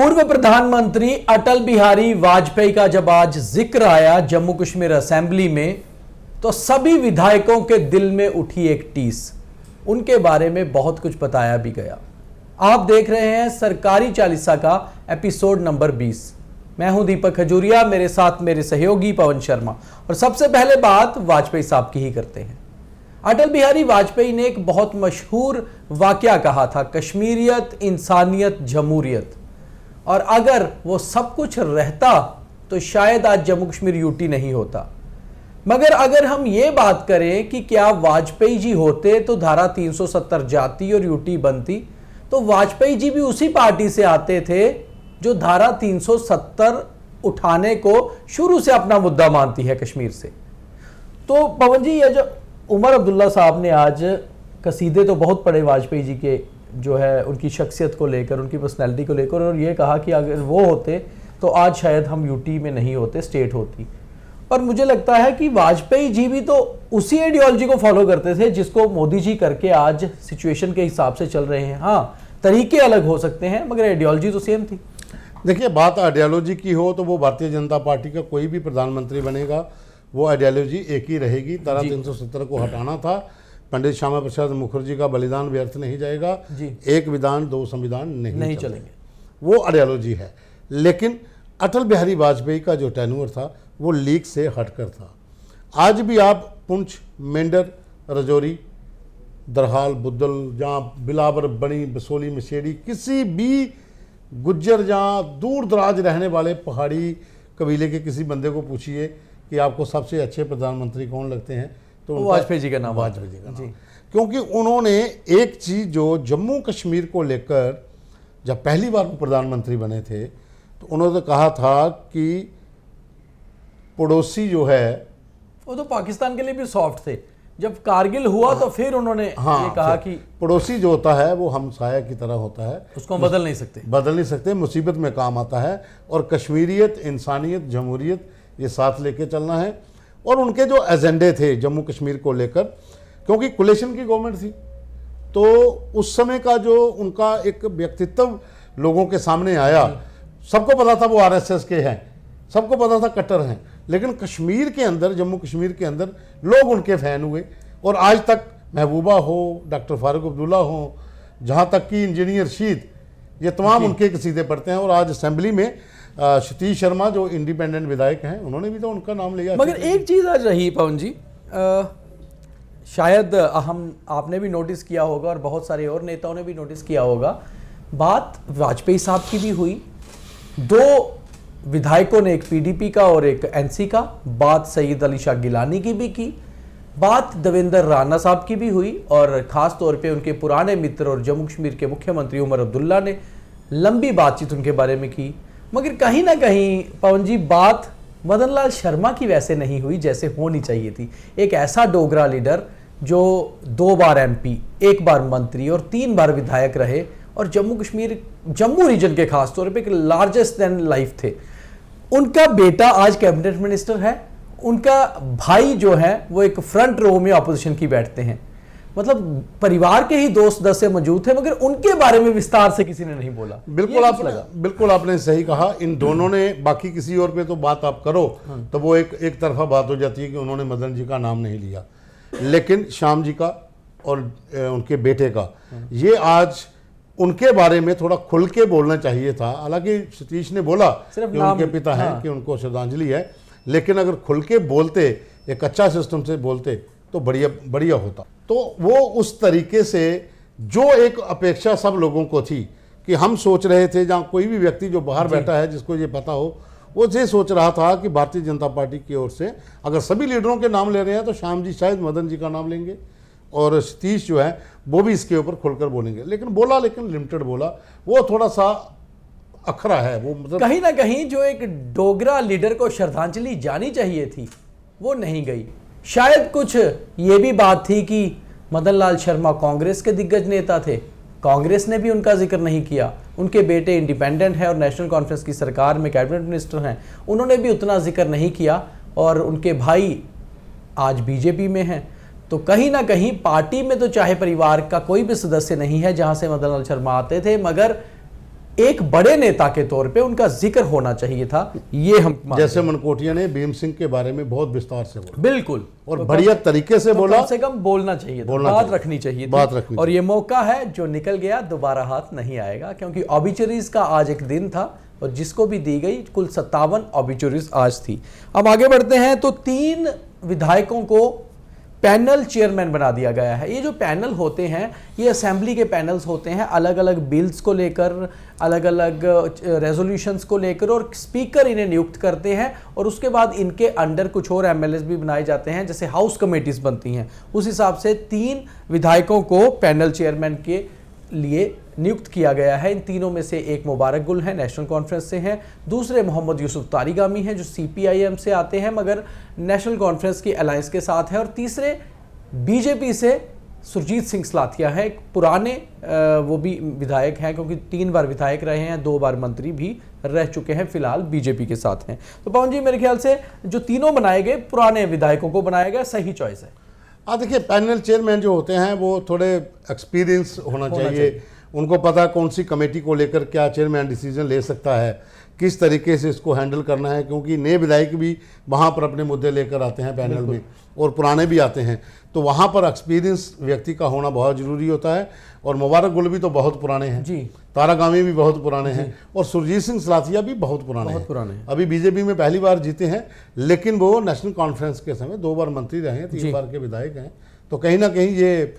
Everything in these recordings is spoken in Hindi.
पूर्व प्रधानमंत्री अटल बिहारी वाजपेयी का जब आज जिक्र आया जम्मू कश्मीर असेंबली में, तो सभी विधायकों के दिल में उठी एक टीस। उनके बारे में बहुत कुछ बताया भी गया। आप देख रहे हैं सरकारी चालीसा का एपिसोड नंबर 20। मैं हूं दीपक खजूरिया, मेरे साथ मेरे सहयोगी पवन शर्मा। और सबसे पहले बात वाजपेयी साहब की ही करते हैं। अटल बिहारी वाजपेयी ने एक बहुत मशहूर वाकया कहा था, कश्मीरियत, इंसानियत, जमहूरियत। और अगर वो सब कुछ रहता तो शायद आज जम्मू कश्मीर यूटी नहीं होता। मगर अगर हम ये बात करें कि क्या वाजपेयी जी होते तो धारा 370 जाती और यूटी बनती, तो वाजपेयी जी भी उसी पार्टी से आते थे जो धारा 370 उठाने को शुरू से अपना मुद्दा मानती है कश्मीर से। तो पवन जी, ये जो उमर अब्दुल्ला साहब ने आज कसीदे तो बहुत पढ़े वाजपेयी जी के, जो है उनकी शख्सियत को लेकर, उनकी पर्सनैलिटी को लेकर, और ये कहा कि अगर वो होते तो आज शायद हम यूटी में नहीं होते, स्टेट होती। और मुझे लगता है कि वाजपेयी जी भी तो उसी आइडियोलॉजी को फॉलो करते थे जिसको मोदी जी करके आज सिचुएशन के हिसाब से चल रहे हैं। हाँ, तरीके अलग हो सकते हैं मगर आइडियोलॉजी तो सेम थी। देखिए, बात आइडियोलॉजी की हो तो वो भारतीय जनता पार्टी का कोई भी प्रधानमंत्री बनेगा, वो आइडियोलॉजी एक ही रहेगी। धारा 370 को हटाना था। पंडित श्यामा प्रसाद मुखर्जी का बलिदान व्यर्थ नहीं जाएगा। एक विधान दो संविधान नहीं चलेंगे, वो आइडियोलॉजी है। लेकिन अटल बिहारी वाजपेयी का जो टेन्योर था वो लीक से हटकर था। आज भी आप पुंछ, मेंढर, रजौरी, दरहाल, बुद्धल, जहाँ बिलावर, बनी, बसोली, मशेड़ी, किसी भी गुज्जर जहाँ दूर दराज रहने वाले पहाड़ी कबीले के किसी बंदे को पूछिए कि आपको सबसे अच्छे प्रधानमंत्री कौन लगते हैं, तो वाजपेयी जी का नाम। वाजपेयी जी का नाम। क्योंकि उन्होंने एक चीज़ जो जम्मू कश्मीर को लेकर जब पहली बार वो प्रधानमंत्री बने थे तो उन्होंने कहा था कि पड़ोसी जो है, वो तो पाकिस्तान के लिए भी सॉफ्ट थे। जब कारगिल हुआ तो फिर उन्होंने ये कहा कि पड़ोसी जो होता है वो हमसाया की तरह होता है, उसको बदल नहीं सकते, मुसीबत में काम आता है। और कश्मीरियत, इंसानियत, जमहूरियत ये साथ लेके चलना है। और उनके जो एजेंडे थे जम्मू कश्मीर को लेकर, क्योंकि कोलेशन की गवर्नमेंट थी, तो उस समय का जो उनका एक व्यक्तित्व लोगों के सामने आया, सबको पता था वो आरएसएस के हैं, सबको पता था कट्टर हैं, लेकिन कश्मीर के अंदर, जम्मू कश्मीर के अंदर लोग उनके फैन हुए। और आज तक महबूबा हो, डॉक्टर फारूक अब्दुल्ला हो, जहाँ तक कि इंजीनियर शीत, ये तमाम उनके कसीदे पढ़ते हैं। और आज असेंबली में सतीश शर्मा जो इंडिपेंडेंट विधायक हैं, उन्होंने भी तो उनका नाम लिया। मगर एक चीज़ आज रही पवन जी, शायद आपने भी नोटिस किया होगा और बहुत सारे और नेताओं ने भी नोटिस किया होगा, बात वाजपेयी साहब की भी हुई, दो विधायकों ने, एक पीडीपी का और एक एनसी का, बात सईद अली शाह गिलानी की भी की, बात देवेंद्र राणा साहब की भी हुई, और ख़ास तौर पे उनके पुराने मित्र और जम्मू कश्मीर के मुख्यमंत्री उमर अब्दुल्ला ने लंबी बातचीत उनके बारे में की। मगर कहीं ना कहीं पवन जी, बात मदन लाल शर्मा की वैसे नहीं हुई जैसे होनी चाहिए थी। एक ऐसा डोगरा लीडर जो 2 बार एमपी, 1 बार मंत्री और 3 बार विधायक रहे, और जम्मू कश्मीर, जम्मू रीजन के खास तौर पे एक लार्जेस्ट देन लाइफ थे। उनका बेटा आज कैबिनेट मिनिस्टर है, उनका भाई जो है वो एक फ्रंट रो में ऑपोजिशन की बैठते हैं। मतलब परिवार के ही दोस्त 10 से मौजूद थे, मगर उनके बारे में विस्तार से किसी ने नहीं बोला। बिल्कुल आपने सही कहा। इन दोनों ने, बाकी किसी और पे तो बात आप करो तो वो एक तरफा बात हो जाती है कि उन्होंने मदन जी का नाम नहीं लिया, लेकिन श्याम जी का और उनके बेटे का, ये आज उनके बारे में थोड़ा खुल के बोलना चाहिए था। हालांकि सतीश ने बोला कि उनके पिता हैं, कि उनको श्रद्धांजलि है, लेकिन अगर खुल के बोलते, एक अच्छा सिस्टम से बोलते तो बढ़िया होता। तो वो उस तरीके से जो एक अपेक्षा सब लोगों को थी कि हम सोच रहे थे, जहाँ कोई भी व्यक्ति जो बाहर बैठा है जिसको ये पता हो, वो ये सोच रहा था कि भारतीय जनता पार्टी की ओर से अगर सभी लीडरों के नाम ले रहे हैं तो श्याम जी शायद मदन जी का नाम लेंगे, और सतीश जो है वो भी इसके ऊपर खुलकर बोलेंगे। लेकिन लिमिटेड बोला, वो थोड़ा सा अखरा है वो। मतलब कहीं ना कहीं जो एक डोगरा लीडर को श्रद्धांजलि जानी चाहिए थी वो नहीं गई। शायद कुछ ये भी बात थी कि मदन लाल शर्मा कांग्रेस के दिग्गज नेता थे, कांग्रेस ने भी उनका जिक्र नहीं किया। उनके बेटे इंडिपेंडेंट है और नेशनल कॉन्फ्रेंस की सरकार में कैबिनेट मिनिस्टर हैं, उन्होंने भी उतना जिक्र नहीं किया। और उनके भाई आज बीजेपी में हैं, तो कहीं ना कहीं पार्टी में तो चाहे परिवार का कोई भी सदस्य नहीं है जहां से मदन लाल शर्मा आते थे, मगर एक बड़े नेता के तौर पे उनका जिक्र होना चाहिए था, ये हम मानते जैसे मनकोटिया ने भीम सिंह के बारे में बहुत विस्तार से बोला, बिल्कुल, और बढ़िया तरीके से बोला। कम से कम बोलना चाहिए था, बात रखनी चाहिए थी। बात रखनी और ये मौका है जो निकल गया, दोबारा हाथ नहीं आएगा, क्योंकि ऑबिचुरीज का आज एक दिन था और जिसको भी दी गई कुल 57 ऑबिचुरीज आज थी। अब आगे बढ़ते हैं तो 3 विधायकों को पैनल चेयरमैन बना दिया गया है। ये जो पैनल होते हैं ये असेंबली के पैनल्स होते हैं, अलग अलग बिल्स को लेकर, अलग अलग रेजोल्यूशंस को लेकर, और स्पीकर इन्हें नियुक्त करते हैं और उसके बाद इनके अंडर कुछ और एमएलएस भी बनाए जाते हैं, जैसे हाउस कमेटीज बनती हैं। उस हिसाब से 3 विधायकों को पैनल चेयरमैन के लिए नियुक्त किया गया है। इन तीनों में से एक मुबारक गुल है, नेशनल कॉन्फ्रेंस से हैं, दूसरे मोहम्मद यूसुफ तारिगामी हैं जो सीपीआईएम से आते हैं मगर नेशनल कॉन्फ्रेंस की अलायंस के साथ है, और तीसरे बीजेपी से सुरजीत सिंह सलाथिया है, एक पुराने वो भी विधायक हैं क्योंकि 3 बार विधायक रहे हैं, 2 बार मंत्री भी रह चुके हैं, फिलहाल बीजेपी के साथ हैं। तो पवन जी, मेरे ख्याल से जो तीनों बनाए गए पुराने विधायकों को बनाया गया, सही चॉइस है। देखिए, पैनल चेयरमैन जो होते हैं वो थोड़े एक्सपीरियंस होना चाहिए, उनको पता कौन सी कमेटी को लेकर क्या चेयरमैन डिसीजन ले सकता है, किस तरीके से इसको हैंडल करना है, क्योंकि नए विधायक भी वहाँ पर अपने मुद्दे लेकर आते हैं पैनल में और पुराने भी आते हैं, तो वहाँ पर एक्सपीरियंस व्यक्ति का होना बहुत ज़रूरी होता है। और मुबारक गुल भी तो बहुत पुराने हैं जी, तारागामी भी बहुत पुराने हैं, और सुरजीत सिंह सलाथिया भी बहुत पुराने हैं। अभी बीजेपी में पहली बार जीते हैं, लेकिन वो नेशनल कॉन्फ्रेंस के समय 2 बार मंत्री रहे हैं, 3 बार के विधायक हैं। तो कहीं ना कहीं ये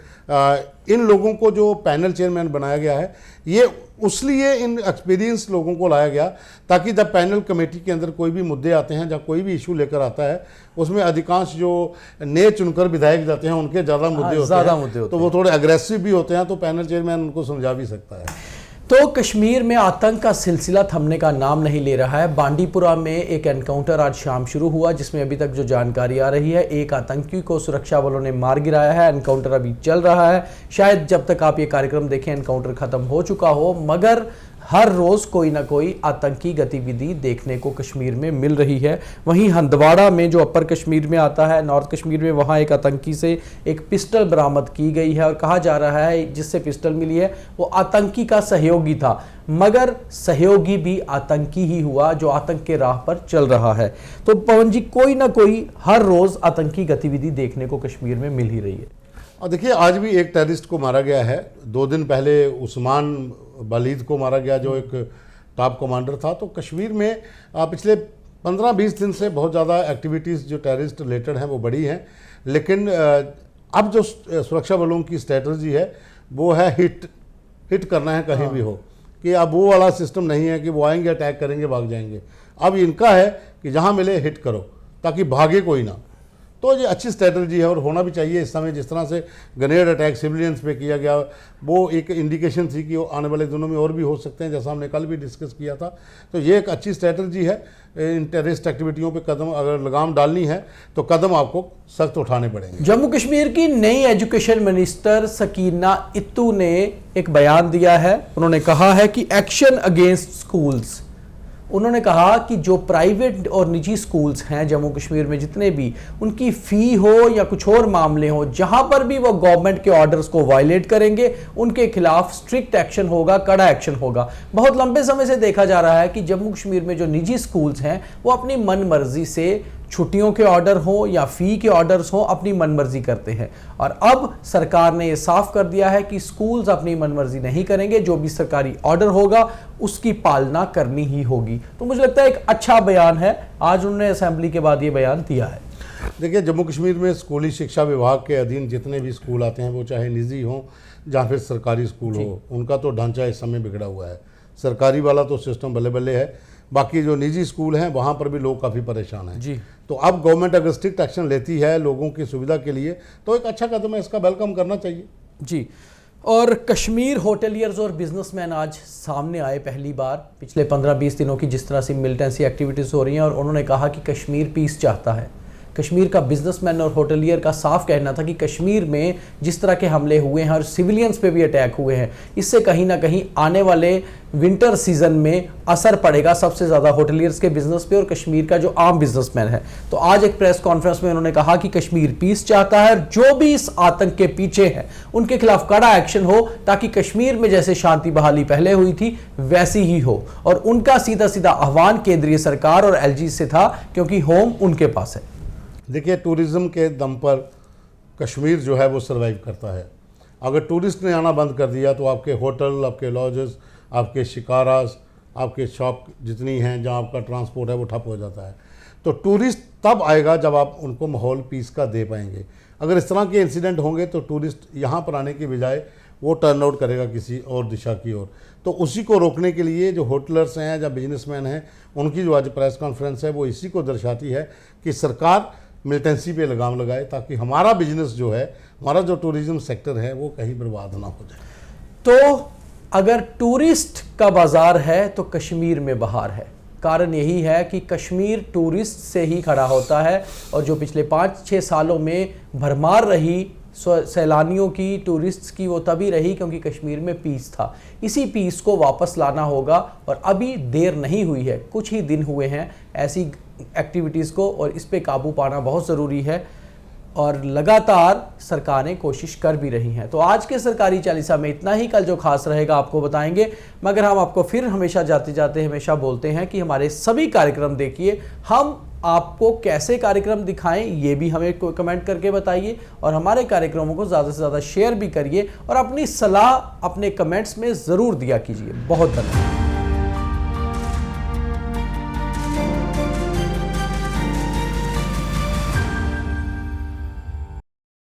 इन लोगों को जो पैनल चेयरमैन बनाया गया है, ये उसलिए इन एक्सपीरियंस लोगों को लाया गया ताकि जब पैनल कमेटी के अंदर कोई भी मुद्दे आते हैं, जब कोई भी इशू लेकर आता है, उसमें अधिकांश जो नए चुनकर विधायक जाते हैं उनके ज़्यादा मुद्दे होते हैं, तो वो थोड़े अग्रेसिव भी होते हैं, तो पैनल चेयरमैन उनको समझा भी सकता है। तो कश्मीर में आतंक का सिलसिला थमने का नाम नहीं ले रहा है। बांडीपुरा में एक एनकाउंटर आज शाम शुरू हुआ, जिसमें अभी तक जो जानकारी आ रही है, एक आतंकी को सुरक्षा बलों ने मार गिराया है। एनकाउंटर अभी चल रहा है, शायद जब तक आप ये कार्यक्रम देखें एनकाउंटर खत्म हो चुका हो, मगर हर रोज कोई ना कोई आतंकी गतिविधि देखने को कश्मीर में मिल रही है। वहीं हंदवाड़ा में जो अपर कश्मीर में आता है, नॉर्थ कश्मीर में, वहां एक आतंकी से एक पिस्टल बरामद की गई है और कहा जा रहा है जिससे पिस्टल मिली है वो आतंकी का सहयोगी था, मगर सहयोगी भी आतंकी ही हुआ जो आतंक के राह पर चल रहा है। तो पवन जी, कोई ना कोई हर रोज आतंकी गतिविधि देखने को कश्मीर में मिल ही रही है। और देखिए, आज भी एक टेररिस्ट को मारा गया है। 2 दिन पहले उस्मान बालिद को मारा गया जो एक टॉप कमांडर था। तो कश्मीर में पिछले 15-20 दिन से बहुत ज़्यादा एक्टिविटीज़ जो टेररिस्ट रिलेटेड हैं वो बढ़ी हैं, लेकिन अब जो सुरक्षा बलों की स्ट्रेटजी है वो है हिट करना है कहीं भी हो, कि अब वो वाला सिस्टम नहीं है कि वो आएंगे अटैक करेंगे भाग जाएंगे। अब इनका है कि जहाँ मिले हिट करो ताकि भागे कोई ना। तो ये अच्छी स्ट्रेटजी है और होना भी चाहिए इस समय। जिस तरह से ग्रेनेड अटैक सिविलियंस पे किया गया, वो एक इंडिकेशन थी कि आने वाले दिनों में और भी हो सकते हैं, जैसा हमने कल भी डिस्कस किया था। तो ये एक अच्छी स्ट्रेटजी है। इन टेररिस्ट एक्टिविटियों पे कदम अगर लगाम डालनी है तो कदम आपको सख्त उठाने पड़ेंगे। जम्मू कश्मीर की नई एजुकेशन मिनिस्टर सकीना इत्तू ने एक बयान दिया है। उन्होंने कहा है कि एक्शन अगेंस्ट स्कूल्स, उन्होंने कहा कि जो प्राइवेट और निजी स्कूल्स हैं जम्मू कश्मीर में जितने भी, उनकी फ़ी हो या कुछ और मामले हो, जहां पर भी वो गवर्नमेंट के ऑर्डर्स को वायलेट करेंगे उनके खिलाफ स्ट्रिक्ट एक्शन होगा, कड़ा एक्शन होगा। बहुत लंबे समय से देखा जा रहा है कि जम्मू कश्मीर में जो निजी स्कूल्स हैं वो अपनी मन मर्जी से छुट्टियों के ऑर्डर हो या फ़ी के ऑर्डर्स हो अपनी मनमर्जी करते हैं, और अब सरकार ने यह साफ कर दिया है कि स्कूल्स अपनी मनमर्जी नहीं करेंगे, जो भी सरकारी ऑर्डर होगा उसकी पालना करनी ही होगी। तो मुझे लगता है एक अच्छा बयान है, आज उन्होंने असेंबली के बाद ये बयान दिया है। देखिए, जम्मू कश्मीर में स्कूली शिक्षा विभाग के अधीन जितने भी स्कूल आते हैं, वो चाहे निजी हों या फिर सरकारी स्कूल हो, उनका तो ढांचा इस समय बिगड़ा हुआ है। सरकारी वाला तो सिस्टम बल्ले बल्ले है, बाकी जो निजी स्कूल हैं वहाँ पर भी लोग काफ़ी परेशान हैं जी। तो अब गवर्नमेंट अगर स्ट्रिक्ट एक्शन लेती है लोगों की सुविधा के लिए तो एक अच्छा कदम है, इसका वेलकम करना चाहिए जी। और कश्मीर होटलियर्स और बिजनेसमैन आज सामने आए पहली बार पिछले 15-20 दिनों की जिस तरह से मिलिटेंसी एक्टिविटीज़ हो रही हैं, और उन्होंने कहा कि कश्मीर पीस चाहता है, कश्मीर का बिजनेसमैन और होटलियर का साफ कहना था कि कश्मीर में जिस तरह के हमले हुए हैं और सिविलियंस पे भी अटैक हुए हैं, इससे कहीं ना कहीं आने वाले विंटर सीजन में असर पड़ेगा सबसे ज़्यादा होटलियर्स के बिजनेस पे और कश्मीर का जो आम बिजनेसमैन है। तो आज एक प्रेस कॉन्फ्रेंस में उन्होंने कहा कि कश्मीर पीस चाहता है और जो भी इस आतंक के पीछे है उनके खिलाफ कड़ा एक्शन हो, ताकि कश्मीर में जैसे शांति बहाली पहले हुई थी वैसी ही हो। और उनका सीधा सीधा आह्वान केंद्रीय सरकार और एलजी से था, क्योंकि होम उनके पास है। देखिए, टूरिज्म के दम पर कश्मीर जो है वो सर्वाइव करता है। अगर टूरिस्ट ने आना बंद कर दिया तो आपके होटल, आपके लॉजेस, आपके शिकारास, आपके शॉप जितनी हैं जहां आपका ट्रांसपोर्ट है वो ठप हो जाता है। तो टूरिस्ट तब आएगा जब आप उनको माहौल पीस का दे पाएंगे। अगर इस तरह के इंसिडेंट होंगे तो टूरिस्ट यहाँ पर आने की बजाय वो टर्न आउट करेगा किसी और दिशा की ओर। तो उसी को रोकने के लिए जो होटलर्स हैं या बिजनेसमैन हैं, उनकी जो आज प्रेस कॉन्फ्रेंस है वो इसी को दर्शाती है कि सरकार मिलिटेंसी पे लगाम लगाए, ताकि हमारा बिजनेस जो है, हमारा जो टूरिज्म सेक्टर है वो कहीं बर्बाद ना हो जाए। तो अगर टूरिस्ट का बाजार है तो कश्मीर में बहार है। कारण यही है कि कश्मीर टूरिस्ट से ही खड़ा होता है, और जो पिछले 5-6 सालों में भरमार रही सैलानियों की, टूरिस्ट्स की, वो तभी रही क्योंकि कश्मीर में पीस था। इसी पीस को वापस लाना होगा, और अभी देर नहीं हुई है, कुछ ही दिन हुए हैं ऐसी एक्टिविटीज़ को, और इस पे काबू पाना बहुत ज़रूरी है और लगातार सरकारें कोशिश कर भी रही हैं। तो आज के सरकारी चालीसा में इतना ही। कल जो खास रहेगा आपको बताएंगे, मगर हम आपको फिर हमेशा जाते जाते हमेशा बोलते हैं कि हमारे सभी कार्यक्रम देखिए। हम आपको कैसे कार्यक्रम दिखाएं ये भी हमें कमेंट करके बताइए, और हमारे कार्यक्रमों को ज़्यादा से ज़्यादा शेयर भी करिए, और अपनी सलाह अपने कमेंट्स में ज़रूर दिया कीजिए। बहुत धन्यवाद।